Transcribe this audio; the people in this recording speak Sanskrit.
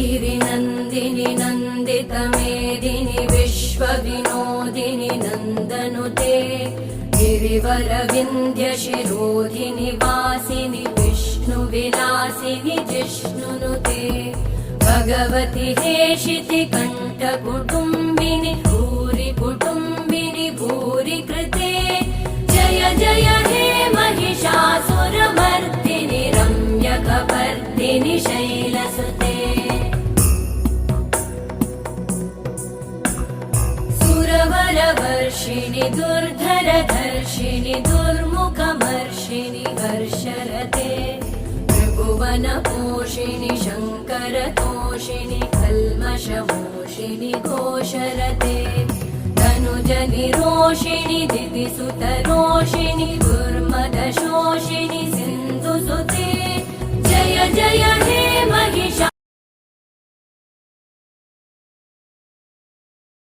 गिरिनन्दिनि नन्दितमेदिनि विश्वविनोदिनि नन्दनुते गिरिवरविन्ध्यशिरोधिनि वासिनि विष्णुविलासिनि जिष्णुनुते भगवति हेशिति कण्ठकुटुम्बिनि भूरि कुटुम्बिनि भूरि कृते जय जय हे महिषासुरमर्दिनि रम्यकपर्दिनि शैलसुते सुरवरवर्षिणि दुर्धरधर्षिणि दुर्मुखमर्षिणि हर्षरते त्रिभुवनपोषिणि शङ्करतोषिणि कल्मषमोषिणि घोषरते तनुजनिरोषिणि दिविसुतरोषिणि दुर्मदशोषिणि सिन्धुसुते जय जय हे महिषा